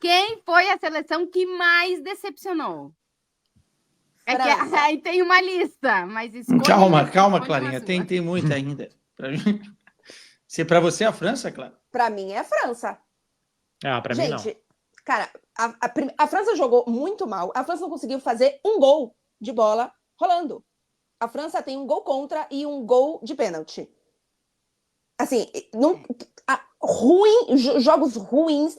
Quem foi a seleção que mais decepcionou? É que França. aí tem uma lista, mas Calma, escolhe Clarinha, uma sua. tem muita ainda. Se para você é a França, Clara? Pra mim é a França. Pra mim não. Gente, cara, a França jogou muito mal. A França não conseguiu fazer um gol de bola rolando. A França tem um gol contra e um gol de pênalti. Assim, jogos ruins.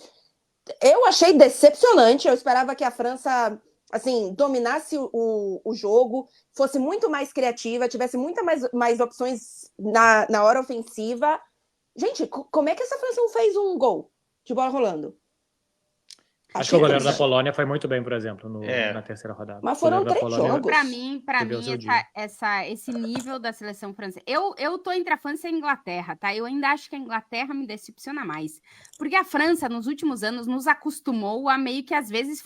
Eu achei decepcionante. Eu esperava que a França, assim, dominasse o jogo, fosse muito mais criativa, tivesse muito mais opções na hora ofensiva. Gente, como é que essa França não fez um gol de bola rolando? Acho que o goleiro da Polônia foi muito bem, por exemplo, na terceira rodada. Mas foram 3 jogos. Para mim esse nível da seleção francesa... Eu tô entre a França e a Inglaterra, tá? Eu ainda acho que a Inglaterra me decepciona mais. Porque a França, nos últimos anos, nos acostumou a meio que, às vezes,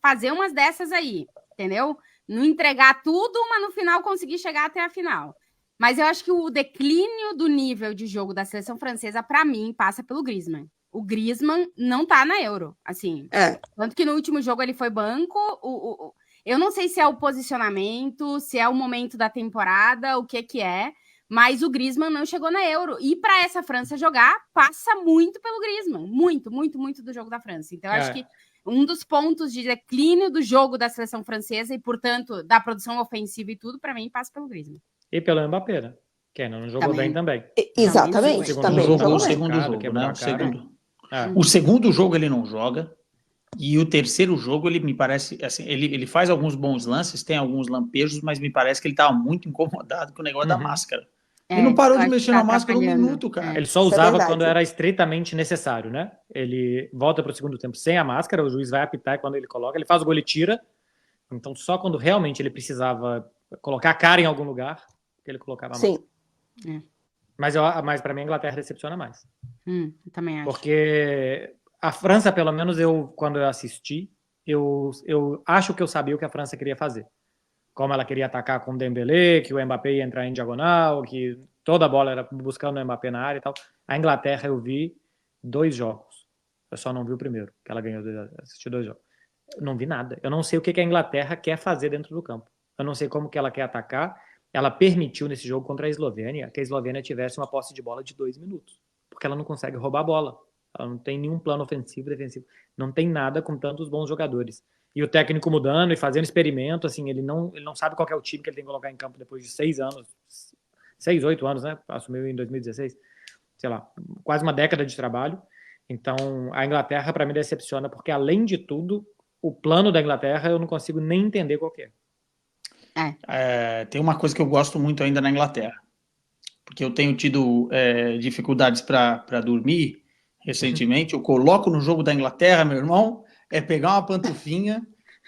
fazer umas dessas aí, entendeu? Não entregar tudo, mas no final conseguir chegar até a final. Mas eu acho que o declínio do nível de jogo da seleção francesa, para mim, passa pelo Griezmann. O Griezmann não tá na Euro, assim. Tanto que no último jogo ele foi banco. Eu não sei se é o posicionamento, se é o momento da temporada, o que é, mas o Griezmann não chegou na Euro. E para essa França jogar, passa muito pelo Griezmann. Muito, muito, muito do jogo da França. Então, eu acho que um dos pontos de declínio do jogo da seleção francesa e, portanto, da produção ofensiva e tudo, para mim, passa pelo Griezmann. E pelo Mbappé, né? Que não jogou bem também. Exatamente. Também jogou o segundo jogo, né? O segundo jogo ele não joga. E o terceiro jogo, ele me parece, assim, ele faz alguns bons lances, tem alguns lampejos, mas me parece que ele estava muito incomodado com o negócio da máscara. Ele não parou de mexer na máscara um minuto, cara. Ele só usava quando era estritamente necessário, né? Ele volta para o segundo tempo sem a máscara, o juiz vai apitar e quando ele coloca, ele faz o gol e tira. Então, só quando realmente ele precisava colocar a cara em algum lugar, que ele colocava a máscara. Sim. Mas para mim a Inglaterra decepciona mais. Eu também acho. Porque a França, pelo menos, quando eu assisti, eu acho que eu sabia o que a França queria fazer. Como ela queria atacar com o Dembélé, que o Mbappé ia entrar em diagonal, que toda a bola era buscando o Mbappé na área e tal. A Inglaterra eu vi 2 jogos. Eu só não vi o primeiro, que ela ganhou, assisti 2 jogos. Eu não vi nada. Eu não sei o que a Inglaterra quer fazer dentro do campo. Eu não sei como que ela quer atacar. Ela permitiu nesse jogo contra a Eslovênia que a Eslovênia tivesse uma posse de bola de 2 minutos. Porque ela não consegue roubar a bola. Ela não tem nenhum plano ofensivo, defensivo. Não tem nada com tantos bons jogadores. E o técnico mudando e fazendo experimento, assim, ele não sabe qual é o time que ele tem que colocar em campo depois de 6 anos. 6, 8 anos, né? Assumiu em 2016. Sei lá, quase uma década de trabalho. Então, a Inglaterra, para mim, decepciona, porque, além de tudo, o plano da Inglaterra eu não consigo nem entender qual que é. Tem uma coisa que eu gosto muito ainda na Inglaterra, porque eu tenho tido dificuldades para dormir recentemente. Eu coloco no jogo da Inglaterra, meu irmão, pegar uma pantufinha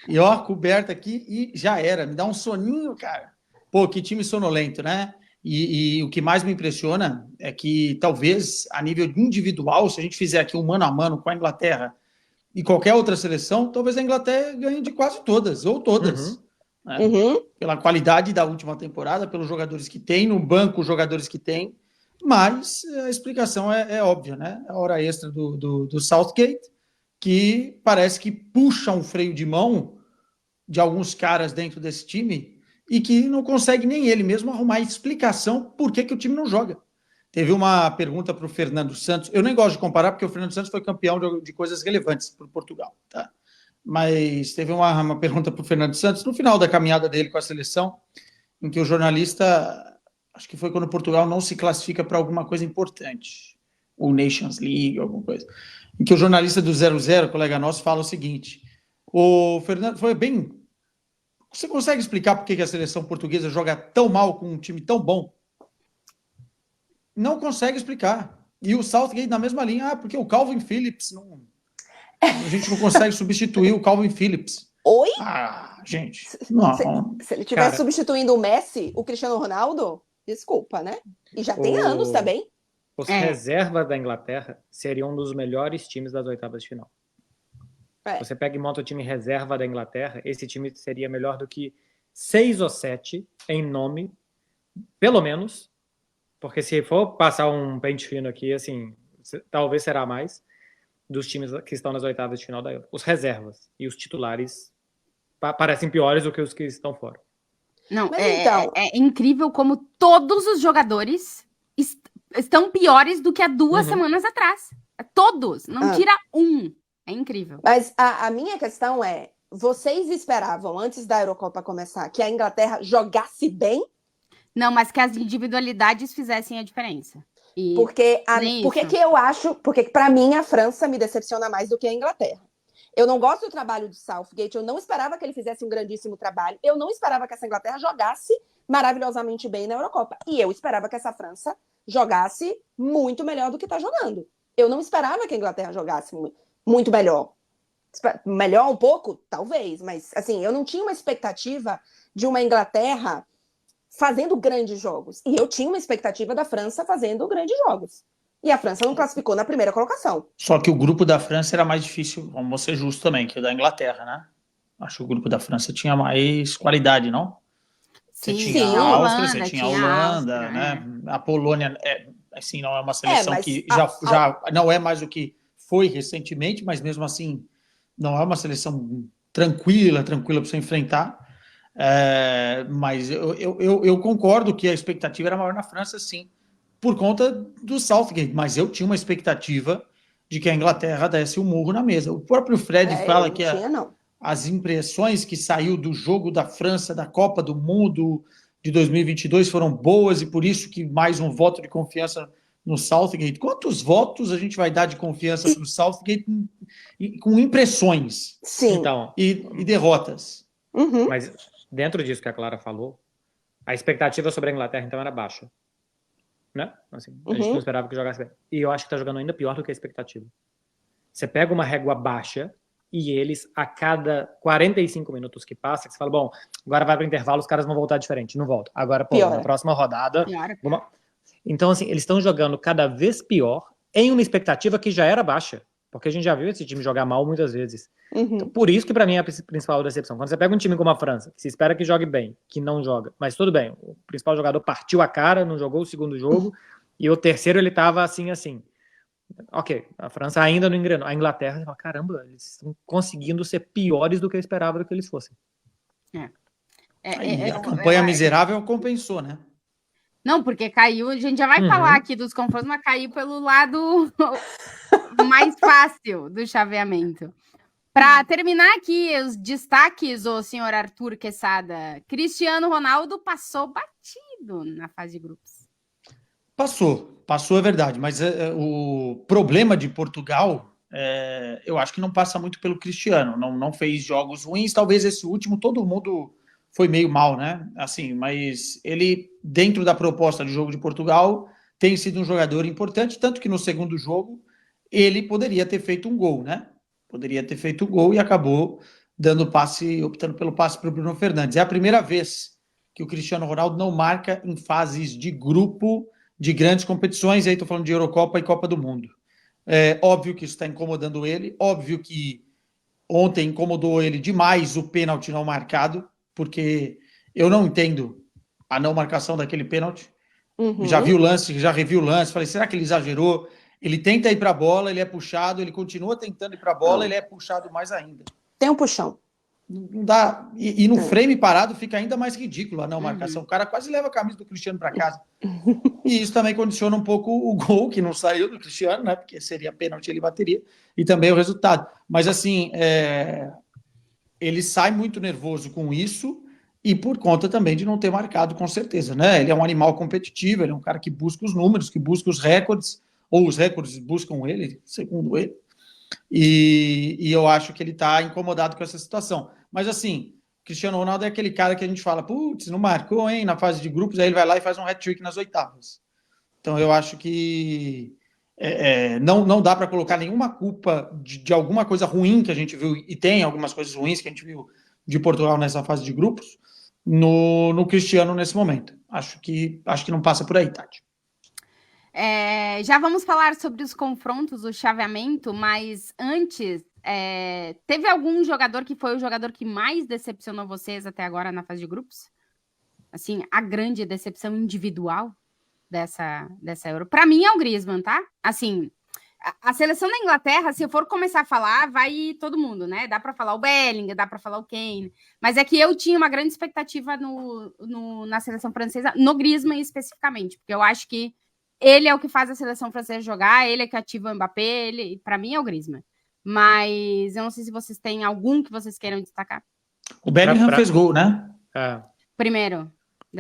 e coberta aqui e já era, me dá um soninho, cara. Pô, que time sonolento, né? E o que mais me impressiona é que talvez a nível individual, se a gente fizer aqui um mano a mano com a Inglaterra e qualquer outra seleção, talvez a Inglaterra ganhe de quase todas, ou todas. Né? Pela qualidade da última temporada, pelos jogadores que tem, no banco os jogadores que tem, mas a explicação é óbvia, né? A hora extra do Southgate, que parece que puxa um freio de mão de alguns caras dentro desse time e que não consegue nem ele mesmo arrumar explicação por que o time não joga. Teve uma pergunta para o Fernando Santos, eu nem gosto de comparar porque o Fernando Santos foi campeão de coisas relevantes para o Portugal, tá? Mas teve uma pergunta para o Fernando Santos no final da caminhada dele com a seleção, em que o jornalista, acho que foi quando Portugal não se classifica para alguma coisa importante, ou Nations League, alguma coisa, em que o jornalista do 00, colega nosso, fala o seguinte: o Fernando foi bem. Você consegue explicar por que a seleção portuguesa joga tão mal com um time tão bom? Não consegue explicar. E o Southgate na mesma linha, porque o Calvin Phillips não. A gente não consegue substituir o Calvin Phillips. Oi? Gente. Não. Se ele estivesse substituindo o Messi, o Cristiano Ronaldo, desculpa, né? E já tem anos também. Os reservas da Inglaterra seriam um dos melhores times das oitavas de final. Você pega e monta o time reserva da Inglaterra, esse time seria melhor do que 6 ou 7 em nome, pelo menos, porque se for passar um pente fino aqui, assim, talvez será mais. dos times que estão nas oitavas de final da Euro. Os reservas e os titulares parecem piores do que os que estão fora. Não, é incrível como todos os jogadores estão piores do que há 2 semanas atrás. Todos, não tira um. É incrível. Mas a minha questão é, vocês esperavam, antes da Eurocopa começar, que a Inglaterra jogasse bem? Não, mas que as individualidades fizessem a diferença. Porque que eu acho, porque para mim a França me decepciona mais do que a Inglaterra. Eu não gosto do trabalho do Southgate, eu não esperava que ele fizesse um grandíssimo trabalho, eu não esperava que essa Inglaterra jogasse maravilhosamente bem na Eurocopa. E eu esperava que essa França jogasse muito melhor do que está jogando. Eu não esperava que a Inglaterra jogasse muito melhor. Melhor um pouco? Talvez, mas assim, eu não tinha uma expectativa de uma Inglaterra fazendo grandes jogos. E eu tinha uma expectativa da França fazendo grandes jogos. E a França não classificou na primeira colocação. Só que o grupo da França era mais difícil, vamos ser justos também, que o da Inglaterra, né? Acho que o grupo da França tinha mais qualidade, não? Você tinha a Áustria, você tinha a Holanda, né? A Polônia, assim, não é uma seleção que já não é mais o que foi recentemente, mas mesmo assim não é uma seleção tranquila para você enfrentar. Mas eu concordo que a expectativa era maior na França, sim, por conta do Southgate, mas eu tinha uma expectativa de que a Inglaterra desse um murro na mesa. O próprio Fred fala que as impressões que saiu do jogo da França, da Copa do Mundo de 2022 foram boas e por isso que mais um voto de confiança no Southgate. Quantos votos a gente vai dar de confiança para o Southgate com impressões e derrotas? Mas dentro disso que a Clara falou, a expectativa sobre a Inglaterra então era baixa. Né? Assim, a gente não esperava que jogasse bem. E eu acho que tá jogando ainda pior do que a expectativa. Você pega uma régua baixa e eles, a cada 45 minutos que passa, que você fala, bom, agora vai para o intervalo, os caras vão voltar diferente. Não voltam. Agora, na próxima rodada... Então, assim, eles estão jogando cada vez pior em uma expectativa que já era baixa. Porque a gente já viu esse time jogar mal muitas vezes. Então, por isso que para mim é a principal decepção. Quando você pega um time como a França, que se espera que jogue bem, que não joga, mas tudo bem, o principal jogador partiu a cara, não jogou o segundo jogo, e o terceiro ele tava assim. Ok, a França ainda não engrenou. A Inglaterra, você fala, caramba, eles estão conseguindo ser piores do que eu esperava do que eles fossem. A campanha miserável compensou, né? Não, porque caiu, a gente já vai falar aqui dos confrontos, mas caiu pelo lado mais fácil do chaveamento. Para terminar aqui os destaques, o senhor Arthur Quesada, Cristiano Ronaldo passou batido na fase de grupos. Passou é verdade, mas o problema de Portugal, eu acho que não passa muito pelo Cristiano, não fez jogos ruins, talvez esse último todo mundo foi meio mal, né? Assim, mas ele, dentro da proposta de jogo de Portugal, tem sido um jogador importante, tanto que no segundo jogo ele poderia ter feito um gol, né? Poderia ter feito o gol e acabou optando pelo passe para o Bruno Fernandes. É a primeira vez que o Cristiano Ronaldo não marca em fases de grupo de grandes competições, e aí estou falando de Eurocopa e Copa do Mundo. Óbvio que isso está incomodando ele, óbvio que ontem incomodou ele demais o pênalti não marcado, porque eu não entendo a não marcação daquele pênalti. Já vi o lance, já revi o lance, falei, será que ele exagerou? Ele tenta ir para a bola, ele é puxado, ele continua tentando ir para a bola, ele é puxado mais ainda. Tem um puxão. Não dá. E no frame parado fica ainda mais ridículo a não marcação. O cara quase leva a camisa do Cristiano para casa. E isso também condiciona um pouco o gol, que não saiu do Cristiano, né? Porque seria pênalti, ele bateria. E também o resultado. Mas, assim, ele sai muito nervoso com isso e por conta também de não ter marcado, com certeza, né? Ele é um animal competitivo, ele é um cara que busca os números, que busca os recordes, ou os recordes buscam ele, segundo ele. E eu acho que ele está incomodado com essa situação. Mas, assim, Cristiano Ronaldo é aquele cara que a gente fala, putz, não marcou, hein, na fase de grupos, aí ele vai lá e faz um hat-trick nas oitavas. Então, eu acho que não dá para colocar nenhuma culpa de alguma coisa ruim que a gente viu, e tem algumas coisas ruins que a gente viu de Portugal nessa fase de grupos, no Cristiano nesse momento. Acho que não passa por aí, Tati. Já vamos falar sobre os confrontos, o chaveamento, mas antes, teve algum jogador que foi o jogador que mais decepcionou vocês até agora na fase de grupos? Assim, a grande decepção individual dessa Euro. Para mim é o Griezmann, tá? Assim, A seleção da Inglaterra, se eu for começar a falar, vai todo mundo, né? Dá para falar o Bellingham, dá para falar o Kane. Mas é que eu tinha uma grande expectativa na seleção francesa, no Griezmann especificamente, porque eu acho que ele é o que faz a seleção francesa jogar, ele é que ativa o Mbappé, para mim é o Griezmann. Mas eu não sei se vocês têm algum que vocês queiram destacar. O Bellingham fez gol, né? Primeiro.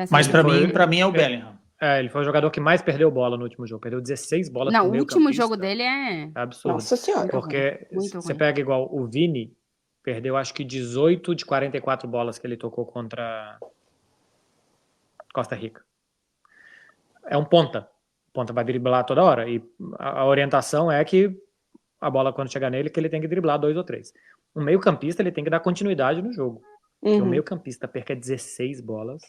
Mas para mim é o Bellingham. Ele foi o jogador que mais perdeu bola no último jogo. Perdeu 16 bolas pro meio campista. Não, o último jogo dele é absurdo. Nossa Senhora. Porque você pega igual o Vini, perdeu acho que 18 de 44 bolas que ele tocou contra Costa Rica. É um ponta. O ponta vai driblar toda hora. E a orientação é que a bola, quando chegar nele, que ele tem que driblar 2 ou 3. O meio campista, ele tem que dar continuidade no jogo. Porque o meio campista perca 16 bolas.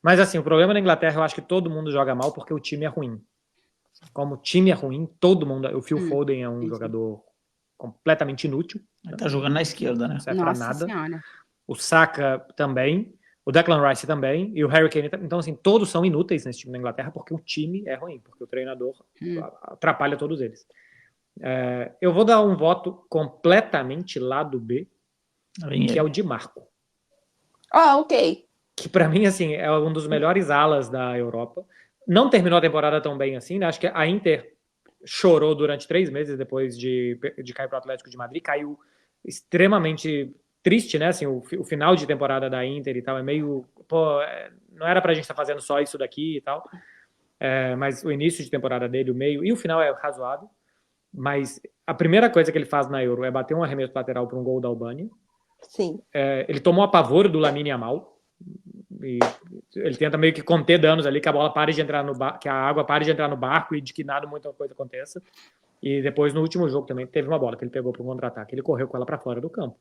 Mas assim, o problema da Inglaterra, eu acho que todo mundo joga mal porque o time é ruim. Como o time é ruim, todo mundo... O Phil Foden é um jogador completamente inútil. Ele tá jogando na esquerda, né? Não serve pra nada. Senhora. O Saka também. O Declan Rice também. E o Harry Kane. Então, assim, todos são inúteis nesse time da Inglaterra porque o time é ruim. Porque o treinador atrapalha todos eles. Eu vou dar um voto completamente lado B, que é o Di Marco. Ok. Que para mim, assim, é um dos melhores alas da Europa. Não terminou a temporada tão bem assim, né? Acho que a Inter chorou durante 3 meses depois de cair para o Atlético de Madrid. Caiu extremamente triste, né? Assim, o final de temporada da Inter e tal é meio... não era pra gente estar fazendo só isso daqui e tal. Mas o início de temporada dele, o meio e o final é razoável. Mas a primeira coisa que ele faz na Euro é bater um arremesso lateral para um gol da Albânia. Sim. Ele tomou apavoro do Lamine Yamal. E ele tenta meio que conter danos ali, que a bola pare de entrar no barco, que a água pare de entrar no barco e de que nada, muita coisa aconteça. E depois, no último jogo também, teve uma bola que ele pegou para um contra-ataque. Ele correu com ela para fora do campo.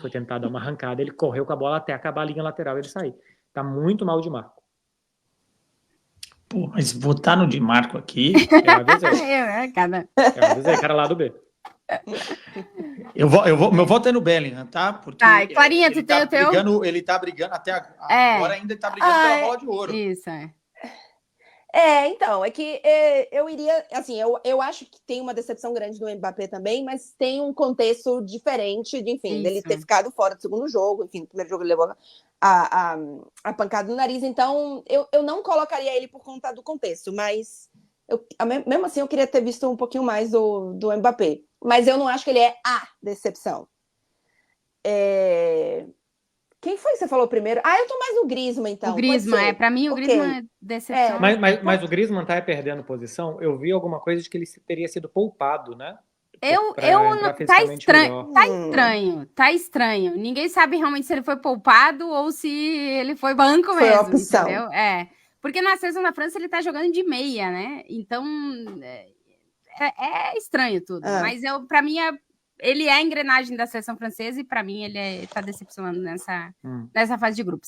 Foi tentar dar uma arrancada, ele correu com a bola até acabar a linha lateral e ele sair. Tá muito mal de Marco. Pô, mas votar no Di Marco aqui... Eu avisei, cara lá do B. Meu voto é no Bellingham, tá? Porque Clarinha, tu tem o teu? Ele tá brigando até agora, ainda tá brigando pela bola de ouro. Isso, então, é que eu iria, assim, eu acho que tem uma decepção grande do Mbappé também, mas tem um contexto diferente, dele ter ficado fora do segundo jogo, enfim, no primeiro jogo ele levou a pancada no nariz, então eu não colocaria ele por conta do contexto, mas mesmo assim eu queria ter visto um pouquinho mais do Mbappé, mas eu não acho que ele é a decepção. Quem foi que você falou primeiro? Eu tô mais no Griezmann, então. O Griezmann, pra mim o Griezmann é decepção. Mas o Griezmann tá perdendo posição. Eu vi alguma coisa de que ele teria sido poupado, né? Tá estranho. Ninguém sabe realmente se ele foi poupado ou se ele foi banco mesmo, opção. Entendeu? Porque na seleção da França ele tá jogando de meia, né? Então é estranho tudo. Mas pra mim ele é a engrenagem da seleção francesa e para mim ele tá decepcionando nessa fase de grupos.